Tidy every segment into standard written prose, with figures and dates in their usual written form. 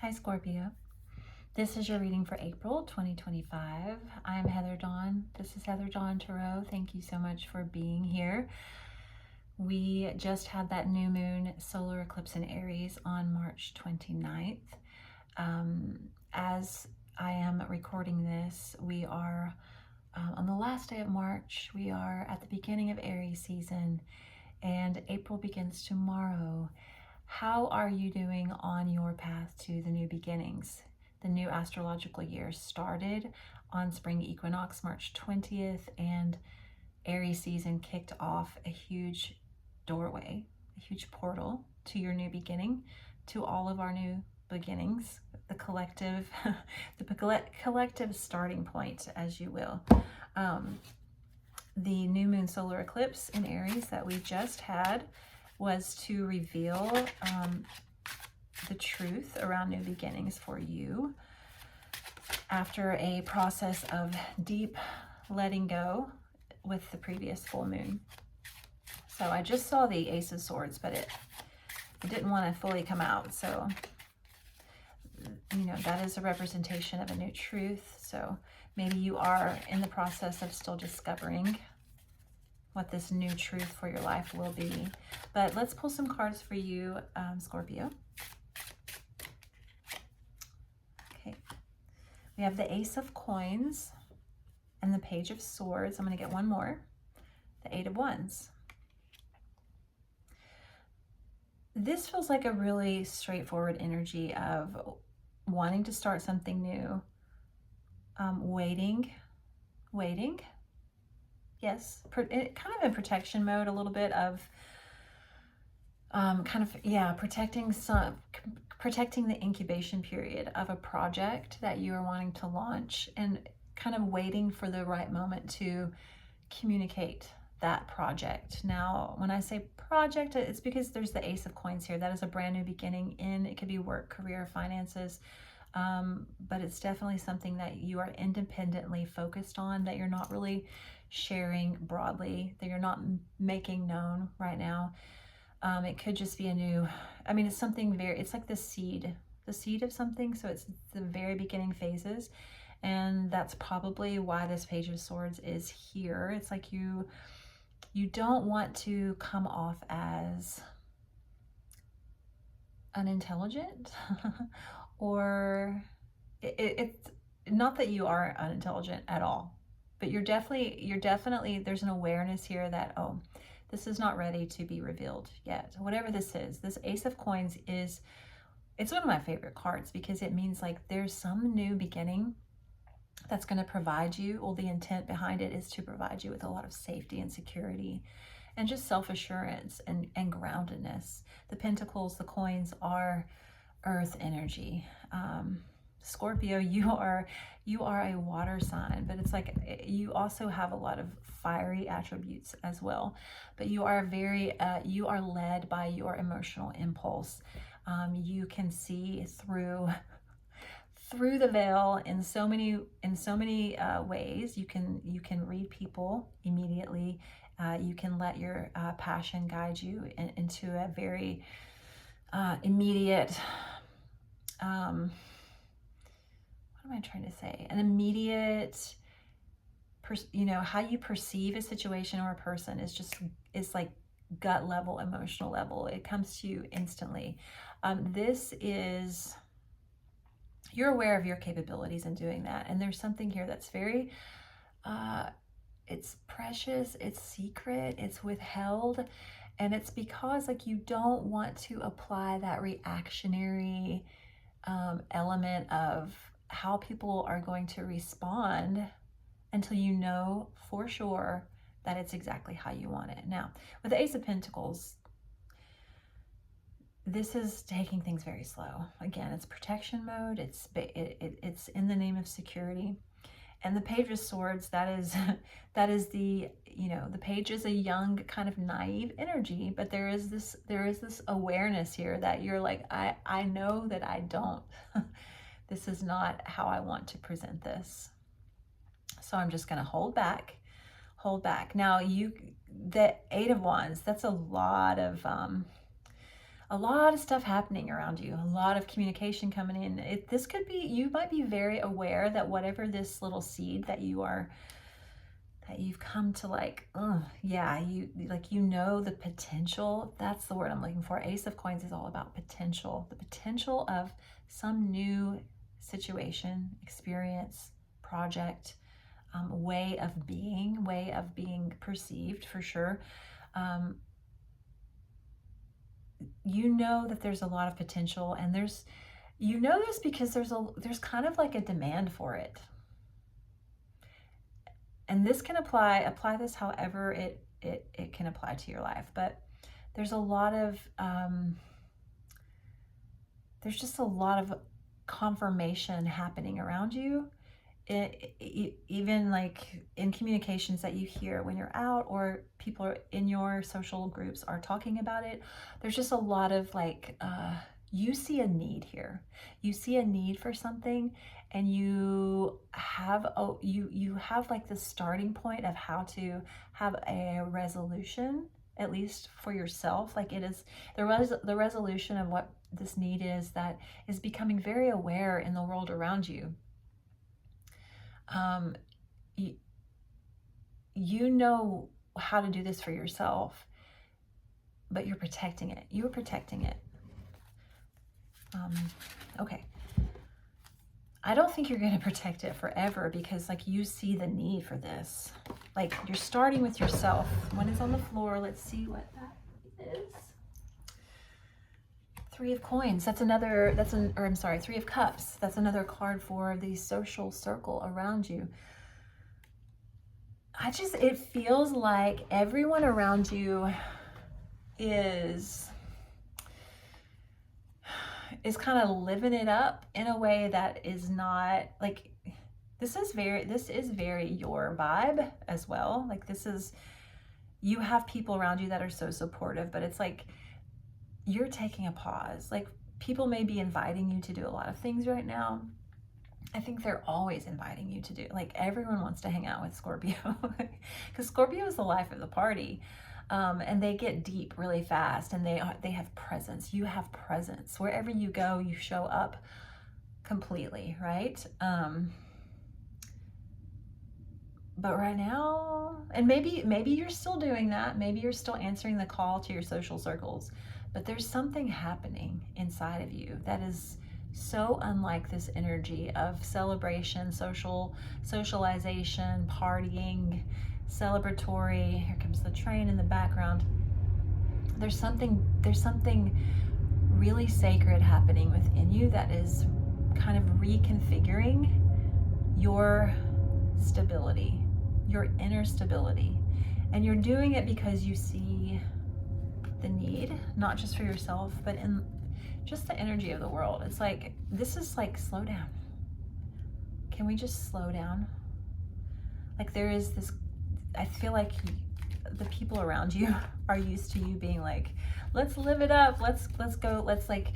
Hi, Scorpio. This is your reading for April 2025. I'm Heather Dawn. This is Heather Dawn Tarot. Thank you so much for being here. We just had that new moon solar eclipse in Aries on March 29th. As I am recording this, we are on the last day of March. We are at the beginning of Aries season, and April begins tomorrow. How are you doing on your path to the new beginnings? The new astrological year started on spring equinox, March 20th, and Aries season kicked off a huge doorway, a huge portal to your new beginning, to all of our new beginnings, the collective, collective starting point, as you will. The new moon solar eclipse in Aries that we just had was to reveal the truth around new beginnings for you after a process of deep letting go with the previous full moon. So I just saw the Ace of Swords, but it didn't want to fully come out. So, you know, that is a representation of a new truth. So maybe you are in the process of still discovering what this new truth for your life will be. But let's pull some cards for you, Scorpio. Okay. We have the Ace of Coins and the Page of Swords. I'm going to get one more. The Eight of Wands. This feels like a really straightforward energy of wanting to start something new, waiting. Yes, kind of in protection mode, a little bit of protecting the incubation period of a project that you are wanting to launch, and kind of waiting for the right moment to communicate that project. Now, when I say project, it's because there's the Ace of Coins here. That is a brand new beginning it could be work, career, finances, but it's definitely something that you are independently focused on, that you're not really sharing broadly, that you're not making known right now. It could just be it's something it's like the seed of something. So it's the very beginning phases. And that's probably why this Page of Swords is here. It's like you don't want to come off as unintelligent or it's not that you are unintelligent at all, but you're definitely, there's an awareness here that, oh, this is not ready to be revealed yet. Whatever this is, this Ace of Coins it's one of my favorite cards, because it means like there's some new beginning that's going to provide you, well, the intent behind it is to provide you with a lot of safety and security and just self-assurance and groundedness. The Pentacles, the coins, are earth energy. Scorpio, you are a water sign, but it's like you also have a lot of fiery attributes as well. But you are you are led by your emotional impulse. You can see through the veil in so many ways. You can read people immediately. You can let your passion guide you into a very immediate, what am I trying to say? An immediate, how you perceive a situation or a person is like gut level, emotional level. It comes to you instantly. You're aware of your capabilities in doing that. And there's something here that's very, it's precious, it's secret, it's withheld. And it's because like you don't want to apply that reactionary element of how people are going to respond until you know for sure that it's exactly how you want it. Now, with the Ace of Pentacles, this is taking things very slow. Again, it's protection mode. It's in the name of security. And the Page of Swords, that is the Page is a young, kind of naive energy, but there is this awareness here that you're like, I know that I don't. This is not how I want to present this. So I'm just going to hold back. Now the Eight of Wands, that's a lot of a lot of stuff happening around you, a lot of communication coming in. This could be, you might be very aware that whatever this little seed that you've come to like, oh yeah, you like, you know, the potential, that's the word I'm looking for. Ace of Coins is all about potential, the potential of some new situation, experience, project, way of being perceived, for sure. You know that there's a lot of potential, and you know this because there's kind of like a demand for it. And this can apply this however it can apply to your life. But there's a lot of there's just a lot of confirmation happening around you. Even like in communications that you hear when you're out, or people in your social groups are talking about it, there's just a lot of like, you see a need here. You see a need for something, and you have you have like the starting point of how to have a resolution, at least for yourself. Like, it is the resolution of what this need is, that is becoming very aware in the world around you. You know how to do this for yourself, but you're protecting it. You're protecting it. Okay. I don't think you're going to protect it forever, because like, you see the need for this. Like, you're starting with yourself. One is on the floor. Let's see what that is. Three of Coins. Three of Cups. That's another card for the social circle around you. It feels like everyone around you is kind of living it up in a way that is not like, this is very your vibe as well. Like, you have people around you that are so supportive, but it's like, you're taking a pause. Like, people may be inviting you to do a lot of things right now. I think they're always inviting you to do, like, everyone wants to hang out with Scorpio, because Scorpio is the life of the party. And they get deep really fast, and they have presence. You have presence. Wherever you go, you show up completely, right? But right now, and maybe you're still doing that. Maybe you're still answering the call to your social circles, but there's something happening inside of you that is so unlike this energy of celebration, socialization, partying, celebratory. Here comes the train in the background. There's something really sacred happening within you that is kind of reconfiguring your stability, your inner stability. And you're doing it because you see the need, not just for yourself, but in just the energy of the world. It's like, this is like, slow down. Can we just slow down? Like, there is this, I feel like the people around you are used to you being like, let's live it up, let's go, let's like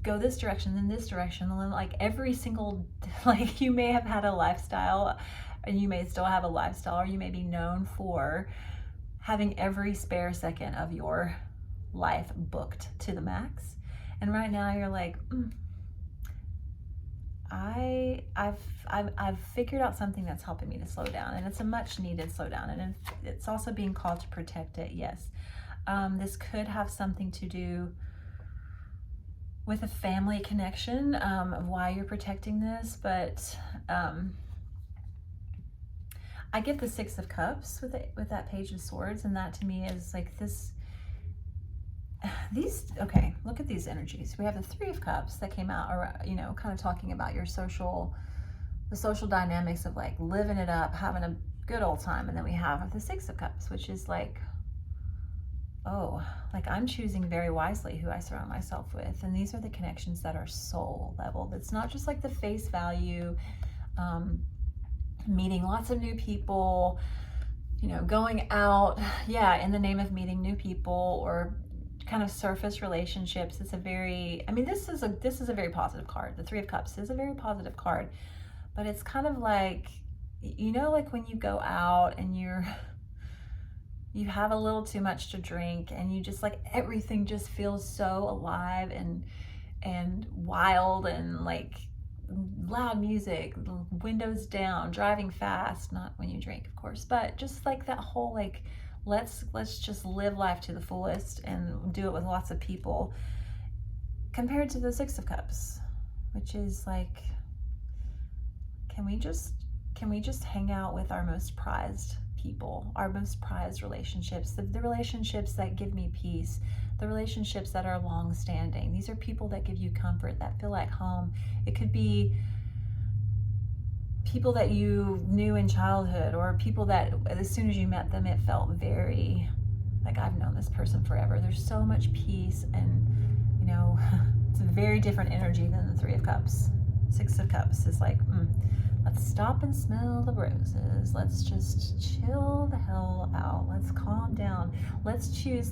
go this direction, then this direction, and then like every single, like, you may have had a lifestyle, and you may still have a lifestyle, or you may be known for having every spare second of your life booked to the max. And right now you're like, I've figured out something that's helping me to slow down, and it's a much needed slow down, and it's also being called to protect it. Yes. This could have something to do with a family connection, of why you're protecting this, but I get the Six of Cups with that Page of Swords, and that to me is like okay, look at these energies. We have the Three of Cups that came out, or, you know, kind of talking about the social dynamics of like living it up, having a good old time. And then we have the Six of Cups, which is like, oh, like, I'm choosing very wisely who I surround myself with. And these are the connections that are soul level. It's not just like the face value, meeting lots of new people, you know, going out, yeah, in the name of meeting new people, or kind of surface relationships. It's a very, I mean, this is a very positive card. The Three of Cups is a very positive card, but it's kind of like, you know, like when you go out and you're you have a little too much to drink, and you just like everything just feels so alive and wild, and like loud music, windows down, driving fast, not when you drink of course, but just like that whole like let's just live life to the fullest and do it with lots of people, compared to the Six of Cups, which is like, can we just hang out with our most prized people, our most prized relationships, the relationships that give me peace, the relationships that are long standing. These are people that give you comfort, that feel like home. It could be people that you knew in childhood, or people that as soon as you met them, it felt very like, I've known this person forever. There's so much peace, and you know, it's a very different energy than the Three of Cups. Six of Cups is like, let's stop and smell the roses. Let's just chill the hell out. Let's calm down. Let's choose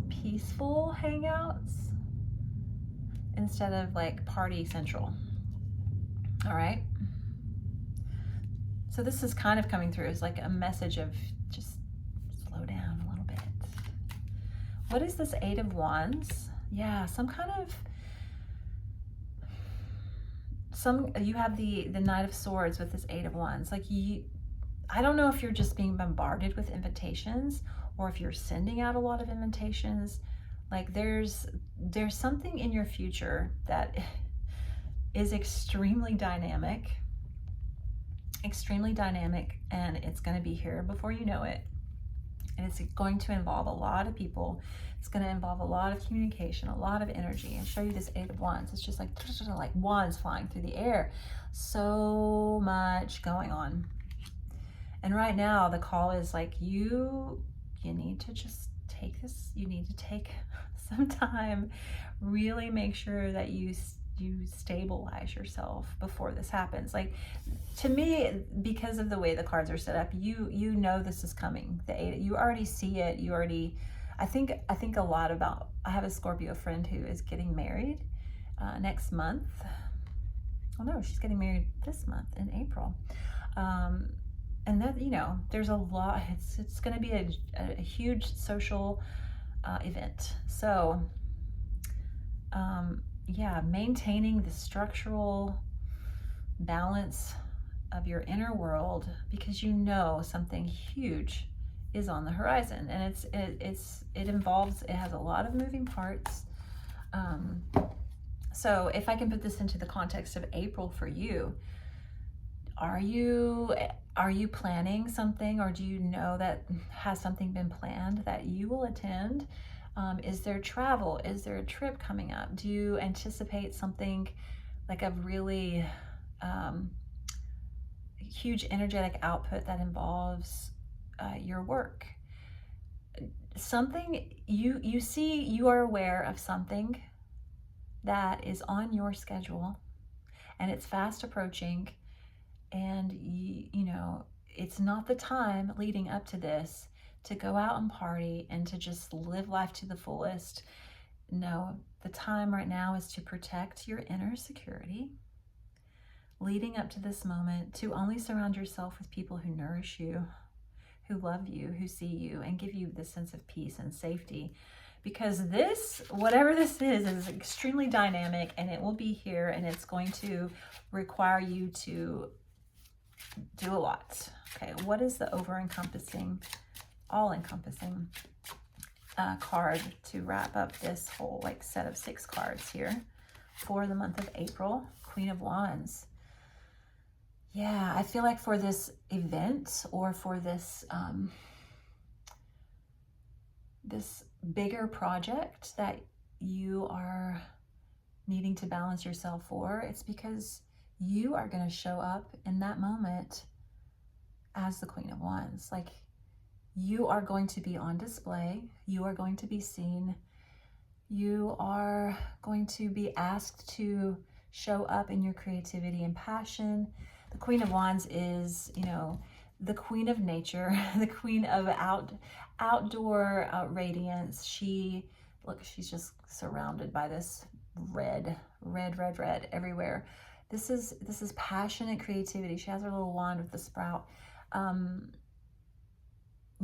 peaceful hangouts instead of like party central. All right. So this is kind of coming through as like a message of just slow down a little bit. What is this Eight of Wands? Yeah, you have the Knight of Swords with this Eight of Wands. Like, I don't know if you're just being bombarded with invitations, or if you're sending out a lot of invitations. Like there's something in your future that is extremely dynamic, and it's going to be here before you know it. And it's going to involve a lot of people. It's going to involve a lot of communication, a lot of energy. And show you this Eight of Wands. It's just like wands flying through the air. So much going on. And right now the call is like, you need to just take this. You need to take some time. Really make sure that you stabilize yourself before this happens. Like, to me, because of the way the cards are set up, you know this is coming. The Eight, you already see it. You already, I think a lot about, I have a Scorpio friend who is getting married next month. Oh no, she's getting married this month in April. And that, you know, there's a lot, it's going to be a huge social event. So yeah, maintaining the structural balance of your inner world, because you know something huge is on the horizon, and it has a lot of moving parts. So if I can put this into the context of April for you, are you planning something, or do you know that has something been planned that you will attend? Is there travel? Is there a trip coming up? Do you anticipate something like a really huge energetic output that involves your work? Something you are aware of something that is on your schedule, and it's fast approaching, and you know it's not the time leading up to this to go out and party and to just live life to the fullest. No, the time right now is to protect your inner security leading up to this moment, to only surround yourself with people who nourish you, who love you, who see you, and give you this sense of peace and safety. Because this, whatever this is extremely dynamic, and it will be here, and it's going to require you to do a lot. Okay, what is the all-encompassing card to wrap up this whole like set of 6 cards here for the month of April? Queen of Wands. Yeah, I feel like for this event, or for this this bigger project that you are needing to balance yourself for, it's because you are going to show up in that moment as the Queen of Wands. Like, you are going to be on display. You are going to be seen. You are going to be asked to show up in your creativity and passion. The Queen of Wands is, you know, the queen of nature, the queen of outdoor radiance. She's just surrounded by this red everywhere. This is passionate creativity. She has her little wand with the sprout.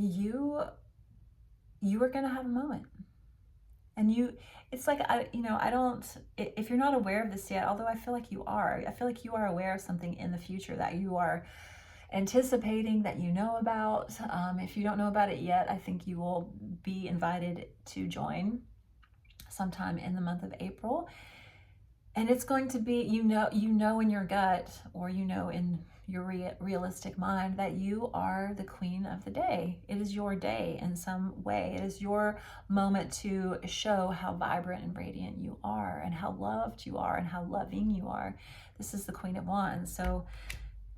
you are going to have a moment. And it's like, I don't, if you're not aware of this yet, although I feel like you are, I feel like you are aware of something in the future that you are anticipating, that you know about. If you don't know about it yet, I think you will be invited to join sometime in the month of April. And it's going to be, you know in your gut, or in your realistic mind, that you are the queen of the day. It is your day in some way. It is your moment to show how vibrant and radiant you are, and how loved you are, and how loving you are. This is the Queen of Wands. So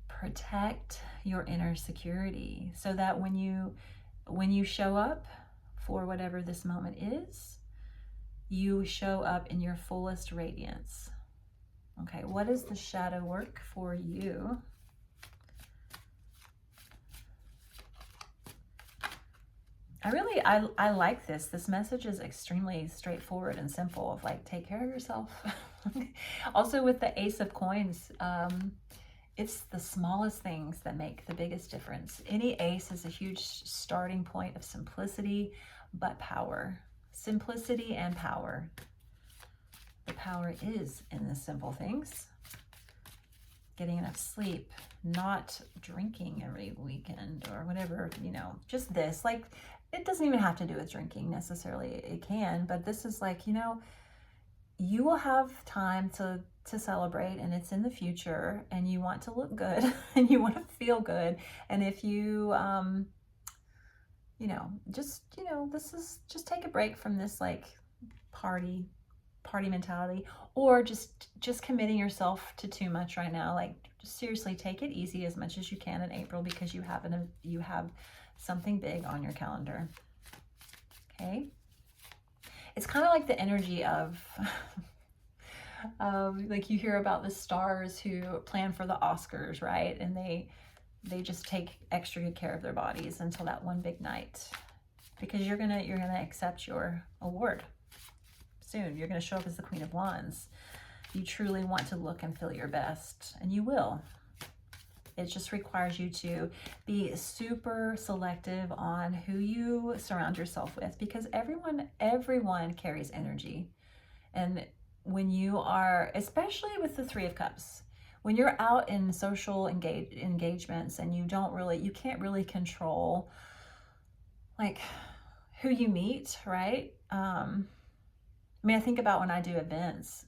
protect your inner security, so that when you show up for whatever this moment is, you show up in your fullest radiance. Okay, what is the shadow work for you? I like this. This message is extremely straightforward and simple, of like, take care of yourself. Also with the Ace of Coins, it's the smallest things that make the biggest difference. Any ace is a huge starting point of simplicity, but power. Simplicity and power. The power is in the simple things. Getting enough sleep, not drinking every weekend or whatever, just this. Like, it doesn't even have to do with drinking necessarily. It can, but this is like, you will have time to celebrate, and it's in the future, and you want to look good and you want to feel good. And if you, just take a break from this like party mentality, or just committing yourself to too much right now. Like, just seriously take it easy as much as you can in April, because you have something big on your calendar. Okay, it's kind of like the energy of like, you hear about the stars who plan for the Oscars, right? And they just take extra good care of their bodies until that one big night, because you're gonna accept your award soon. You're going to show up as the Queen of Wands. You truly want to look and feel your best, and you will. It just requires you to be super selective on who you surround yourself with, because everyone carries energy. And when you are, especially with the Three of Cups, when you're out in social engagements, and you can't really control like who you meet, right? I think about when I do events,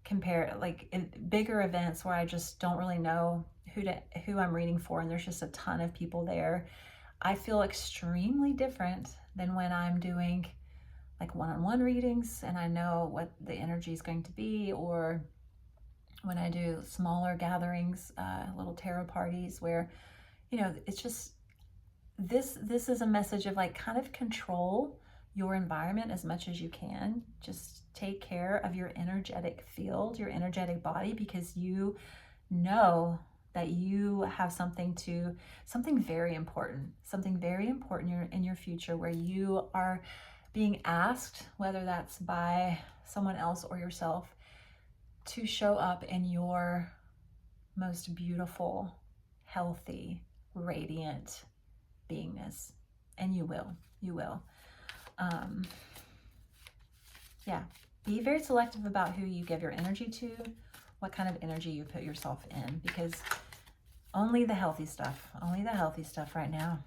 compare like in bigger events where I just don't really know who I'm reading for, and there's just a ton of people there. I feel extremely different than when I'm doing like one-on-one readings, and I know what the energy is going to be, or when I do smaller gatherings, little tarot parties, where it's just this is a message of like, kind of control your environment as much as you can. Just take care of your energetic field, your energetic body, because you know that you have something very important in your future, where you are being asked, whether that's by someone else or yourself, to show up in your most beautiful, healthy, radiant beingness. And you will. Yeah, be very selective about who you give your energy to, what kind of energy you put yourself in, because only the healthy stuff right now.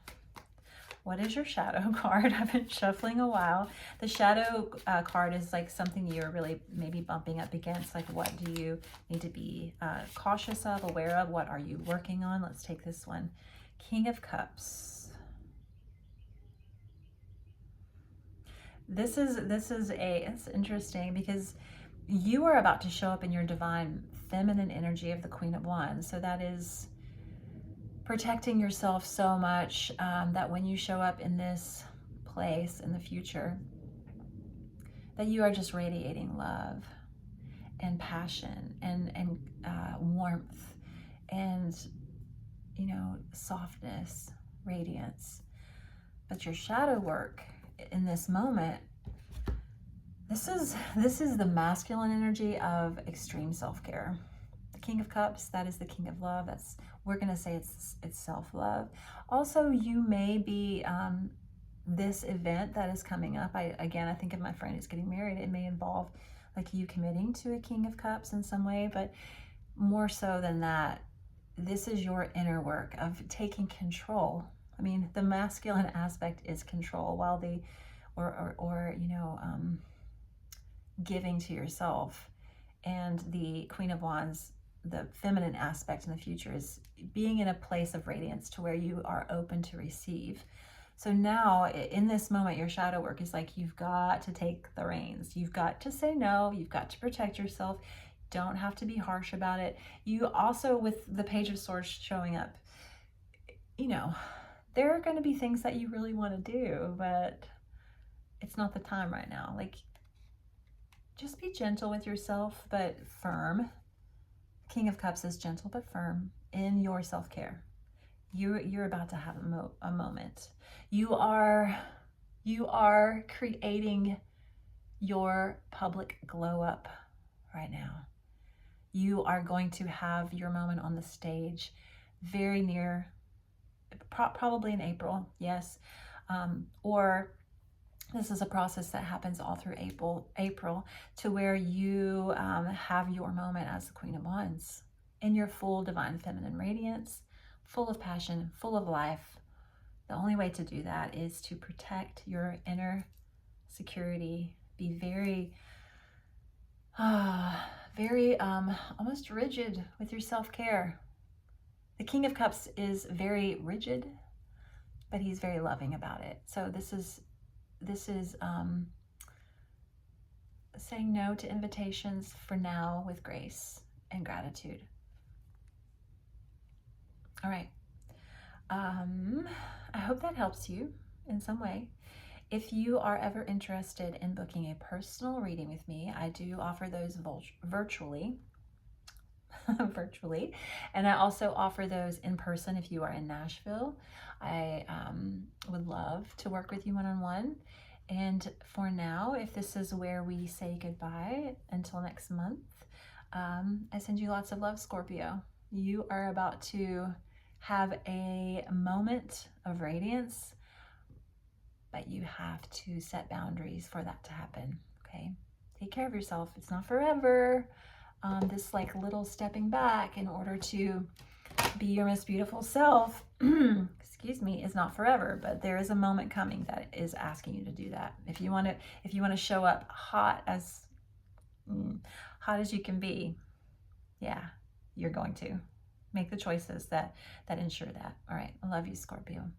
What is your shadow card? I've been shuffling a while. The shadow card is like something you're really maybe bumping up against. Like, what do you need to be cautious of, aware of? What are you working on? Let's take this one. King of Cups. It's interesting, because you are about to show up in your divine feminine energy of the Queen of Wands. So that is protecting yourself so much, that when you show up in this place in the future, that you are just radiating love and passion and warmth and softness, radiance. But your shadow work in this moment, this is the masculine energy of extreme self-care, King of Cups, that is the King of Love. We're going to say it's self-love. Also, you may be, this event that is coming up, I think if my friend is getting married, it may involve like you committing to a King of Cups in some way, but more so than that, this is your inner work of taking control. I mean, the masculine aspect is control, while giving to yourself. And the Queen of Wands, the feminine aspect in the future, is being in a place of radiance to where you are open to receive. So now in this moment, your shadow work is like, you've got to take the reins. You've got to say no. You've got to protect yourself. Don't have to be harsh about it. You also, with the Page of Swords showing up, there are going to be things that you really want to do, but it's not the time right now. Like, just be gentle with yourself, but firm. King of Cups is gentle but firm in your self-care. You're about to have a moment. You are creating your public glow up right now. You are going to have your moment on the stage very near, probably in April, yes. Or this is a process that happens all through April, to where you have your moment as the Queen of Wands in your full divine feminine radiance, full of passion, full of life. The only way to do that is to protect your inner security, be very, almost rigid with your self-care. The King of Cups is very rigid, but he's very loving about it. So this is saying no to invitations for now with grace and gratitude. All right. I hope that helps you in some way. If you are ever interested in booking a personal reading with me, I do offer those virtually. And I also offer those in person if you are in Nashville. I would love to work with you one-on-one. And for now, if this is where we say goodbye until next month, I send you lots of love, Scorpio. You are about to have a moment of radiance, but you have to set boundaries for that to happen, okay? Take care of yourself. It's not forever. This like little stepping back in order to be your most beautiful self, excuse me, is not forever, but there is a moment coming that is asking you to do that. If you want to show up hot as you can be, yeah, you're going to make the choices that ensure that. All right. I love you, Scorpio.